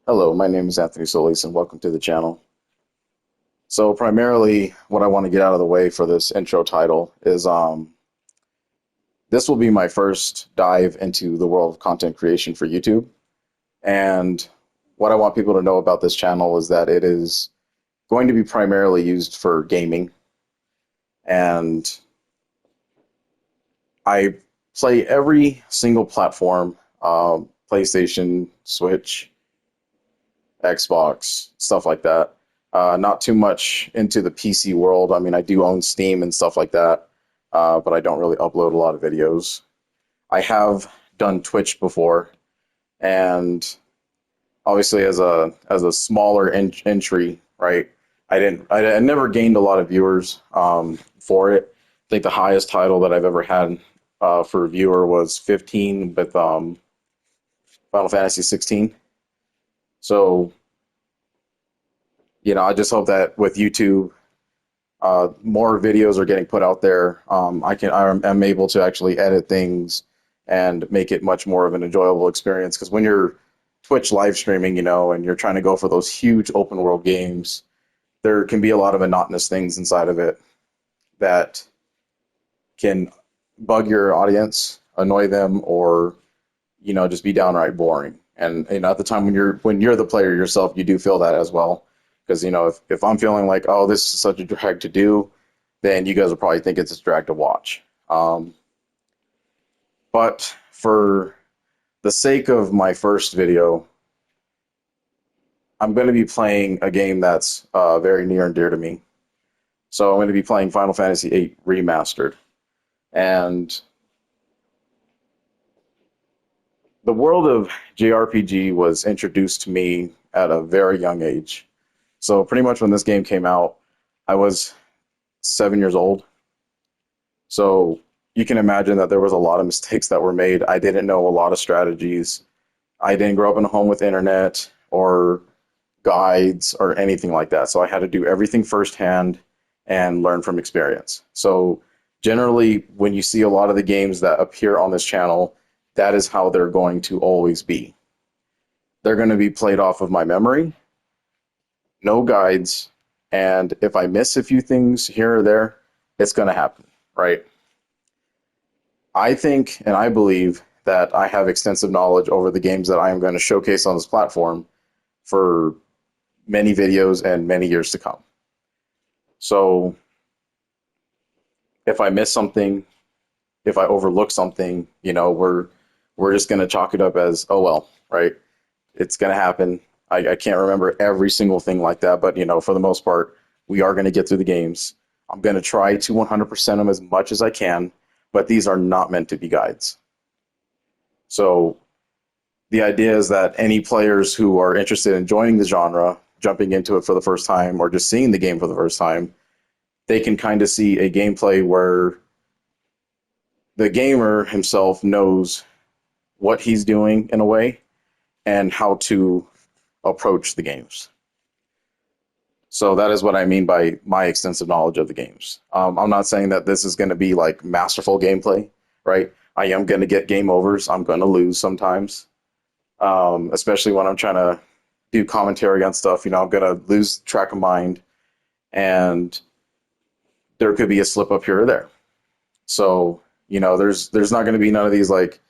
Hello, my name is Anthony Solis, and welcome to the channel. So primarily, what I want to get out of the way for this intro title is this will be my first dive into the world of content creation for YouTube. And what I want people to know about this channel is that it is going to be primarily used for gaming. And I play every single platform, PlayStation, Switch, Xbox, stuff like that. Not too much into the PC world. I mean, I do own Steam and stuff like that, but I don't really upload a lot of videos. I have done Twitch before, and obviously as a smaller entry, right? I never gained a lot of viewers for it. I think the highest title that I've ever had for a viewer was 15 with Final Fantasy 16. So I just hope that with YouTube, more videos are getting put out there. I'm able to actually edit things and make it much more of an enjoyable experience. Because when you're Twitch live streaming, and you're trying to go for those huge open world games, there can be a lot of monotonous things inside of it that can bug your audience, annoy them, or just be downright boring. And at the time when you're the player yourself, you do feel that as well. Because if I'm feeling like, oh, this is such a drag to do, then you guys will probably think it's a drag to watch. But for the sake of my first video, I'm going to be playing a game that's very near and dear to me. So I'm going to be playing Final Fantasy VIII Remastered. And the world of JRPG was introduced to me at a very young age. So pretty much when this game came out, I was 7 years old. So you can imagine that there was a lot of mistakes that were made. I didn't know a lot of strategies. I didn't grow up in a home with internet or guides or anything like that. So I had to do everything firsthand and learn from experience. So generally, when you see a lot of the games that appear on this channel, that is how they're going to always be. They're going to be played off of my memory, no guides, and if I miss a few things here or there, it's going to happen, right? I think and I believe that I have extensive knowledge over the games that I am going to showcase on this platform for many videos and many years to come. So if I miss something, if I overlook something, we're just going to chalk it up as, oh well, right? It's going to happen. I can't remember every single thing like that, but for the most part, we are going to get through the games. I'm going to try to 100% them as much as I can, but these are not meant to be guides. So the idea is that any players who are interested in joining the genre, jumping into it for the first time, or just seeing the game for the first time, they can kind of see a gameplay where the gamer himself knows what he's doing in a way and how to approach the games. So that is what I mean by my extensive knowledge of the games. I'm not saying that this is going to be like masterful gameplay, right? I am going to get game overs. I'm going to lose sometimes, especially when I'm trying to do commentary on stuff. I'm going to lose track of mind, and there could be a slip up here or there. So there's not going to be none of these like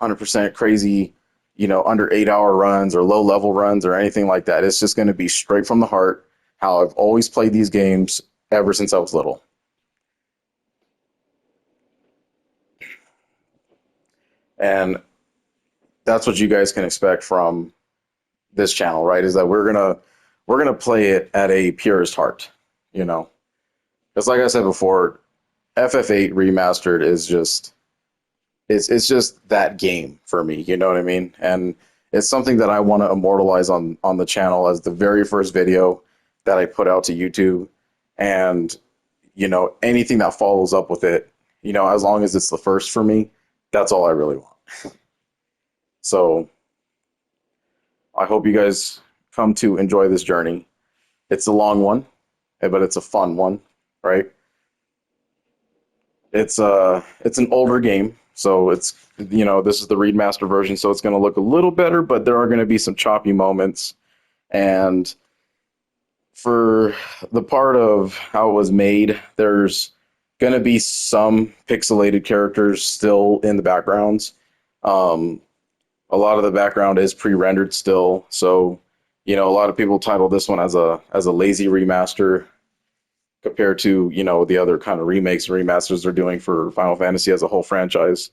100% crazy, under 8-hour runs or low level runs or anything like that. It's just going to be straight from the heart, how I've always played these games ever since I was little. And that's what you guys can expect from this channel, right? Is that we're gonna play it at a purest heart, Because like I said before, FF8 Remastered is just it's just that game for me, you know what I mean? And it's something that I want to immortalize on the channel as the very first video that I put out to YouTube. And anything that follows up with it, as long as it's the first for me, that's all I really want. So I hope you guys come to enjoy this journey. It's a long one, but it's a fun one, right? It's an older game, So it's, this is the remaster version, so it's going to look a little better, but there are going to be some choppy moments. And for the part of how it was made, there's going to be some pixelated characters still in the backgrounds. Um, a lot of the background is pre-rendered still, so a lot of people title this one as a lazy remaster compared to the other kind of remakes and remasters they're doing for Final Fantasy as a whole franchise,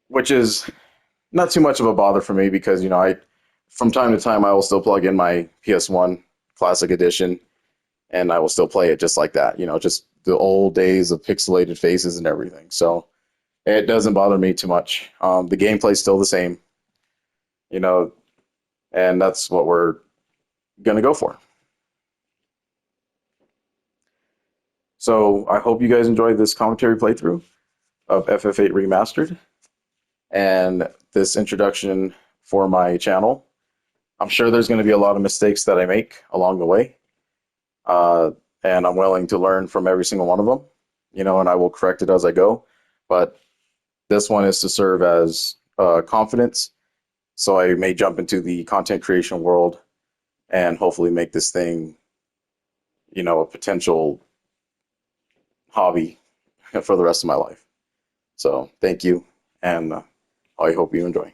which is not too much of a bother for me because I from time to time I will still plug in my PS1 Classic Edition and I will still play it just like that, just the old days of pixelated faces and everything. So it doesn't bother me too much. The gameplay's still the same, you know, and that's what we're gonna go for. So I hope you guys enjoyed this commentary playthrough of FF8 Remastered and this introduction for my channel. I'm sure there's going to be a lot of mistakes that I make along the way, uh, and I'm willing to learn from every single one of them, and I will correct it as I go. But this one is to serve as confidence, so I may jump into the content creation world and hopefully make this thing, a potential hobby for the rest of my life. So thank you, and I hope you enjoy.